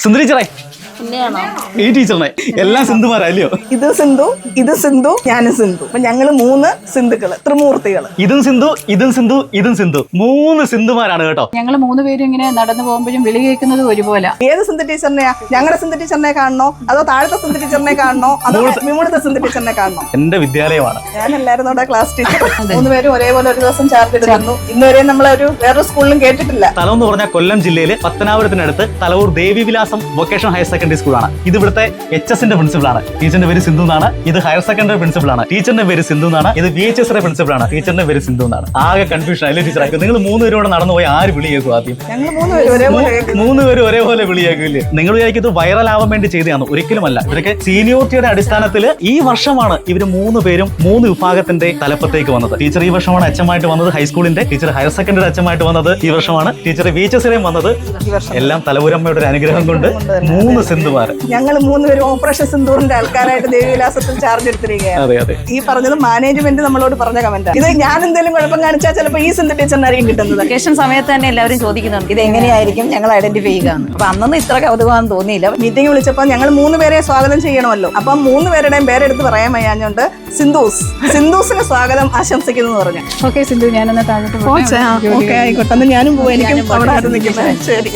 സുന്ദരി ടീച്ചറേ, ഈ ടീച്ചറിനെ എല്ലാം സിന്ധുമാരല്ലയോ? ഇത് സിന്ധു, ഇത് സിന്ധു, ഞാനും സിന്ധു. അപ്പൊ ഞങ്ങള് 3 സിന്ധുക്കള്, ത്രിമൂർത്തികള്. ഇതും സിന്ധു, ഇതും സിന്ധു, ഇതും സിന്ധു. 3 സിന്ധുമാരാണ് കേട്ടോ. ഞങ്ങൾ 3 പേരും ഇങ്ങനെ നടന്നു പോകുമ്പോഴും വിളി കേൾക്കുന്നത് ഒരുപോലെ. ഏത് സിന്ധു ടീച്ചറിനെയാ? ഞങ്ങളുടെ സിന്ധു ടീച്ചറിനെ കാണണോ, അതോ താഴത്തെ സിന്ധു ടീച്ചറിനെ കാണണോ, അതോ വിമുളത്തെ സിന്ധു ടീച്ചറിനെ കാണണോ? എന്റെ വിദ്യാലയമാണ്. ഞാനല്ലായിരുന്നു അവിടെ ക്ലാസ് ടീച്ചർ. 3 പേരും ഒരേപോലെ ഒരു ദിവസം ചാർജ് എടുക്കുന്നു. ഇന്നുവരെ നമ്മളൊരു വേറൊരു സ്കൂളിലും കേട്ടിട്ടില്ല. സ്ഥലം എന്ന് പറഞ്ഞാൽ കൊല്ലം ജില്ലയിലെ പത്തനാപുരത്തിനടുത്ത് Thalavoor Devivilasam vocational higher secondary സ്കൂളാണ്. ഇത് ഇവിടുത്തെ HS-ന്റെ പ്രിൻസിപ്പൾ ആണ്. ടീച്ചറിന്റെ പേര് സിന്ധു എന്നാണ്. ഇത് ഹയർ സെക്കൻഡറി പ്രിൻസിപ്പൾ ആണ്. ടീച്ചറിന്റെ പേര് സിന്ധു എന്നാണ്. ഇത് VHS-ന്റെ പ്രിൻസിപ്പൾ ആണ്. ടീച്ചറിന്റെ പേര് സിന്ധു എന്നാണ്. ആകെ കൺഫ്യൂഷൻ അല്ലേ ടീച്ചർ? നിങ്ങൾ 3 പേരും കൂടെ നടന്നു പോയി ആര് വിളി കേൾക്കും ആദ്യം? ഞങ്ങൾ 3 പേരും ഒരേപോലെ 3 പേരും ഒരേപോലെ വിളി കേൾക്കില്ലേ? നിങ്ങൾ വിചാരിക്കും ഇത് വൈറൽ ആവാൻ വേണ്ടി ചെയ്തതാണ്? ഒരിക്കലുമല്ല. ഇവരൊക്കെ സീനിയോറിറ്റിയുടെ അടിസ്ഥാനത്തിൽ ഈ വർഷമാണ് ഇവർ 3 പേരും 3 വിഭാഗത്തിന്റെ തലപ്പത്തേക്ക് വന്നത്. ടീച്ചർ ഈ വർഷമാണ് അച്ഛമായിട്ട് വന്നത് ഹൈസ്കൂളിന്റെ. ടീച്ചർ ഹയർ സെക്കൻഡറി അച്ഛമായിട്ട് വന്നത് ഈ വർഷമാണ്. ടീച്ചർ VHS-ലും വന്നത് എല്ലാം തലവൂരമ്മയുടെ ഒരു അനുഗ്രഹം കൊണ്ട് 3 സിന്ധുമാർ. ഞങ്ങൾ 3 പേരും ഓപ്പറേഷൻ സിന്ധൂറിന്റെ ആൾക്കാരായിട്ട് ദേവിവിലാസത്തിൽ ചാർജ് എടുത്തിരിക്കുകയാണ്. അതെ അതെ. ഈ പറഞ്ഞത് മാനേജ്മെന്റ് നമ്മളോട് പറഞ്ഞ കമന്റ്. ഇത് ഞാൻ എന്തെങ്കിലും കുഴപ്പം കാണിച്ചാൽ ചിലപ്പോൾ ഈ സിന്ധു ടീച്ചറിനായിരിക്കും കിട്ടുന്നത്. വെക്കേഷൻ സമയത്ത് തന്നെ എല്ലാവരും ചോദിക്കുന്നുണ്ട് ഇത് എങ്ങനെയായിരിക്കും ഞങ്ങൾ ഐഡന്റിഫൈ ചെയ്യുക. അപ്പൊ അന്നൊന്നും ഇത്ര കൗതുകമാണെന്ന് തോന്നിയില്ല. മീറ്റിംഗ് വിളിച്ചപ്പോൾ ഞങ്ങൾ 3 പേരെ സ്വാഗതം ചെയ്യണമല്ലോ. അപ്പം 3 പേരുടെയും പേരെടുത്ത് പറയാൻ വയ്യാഞ്ഞോണ്ട് സിന്ധൂസിന് സ്വാഗതം ആശംസിക്കുന്നു എന്ന് പറഞ്ഞു. ഓക്കെ സിന്ധു, ഞാനെന്നാ താഴോട്ട് പോകാം. ഓക്കെ ആയിക്കോട്ടെ, ഞാനും പോവാ. എനിക്കും അവിടെ നിൽക്കുന്നത്. ശരി.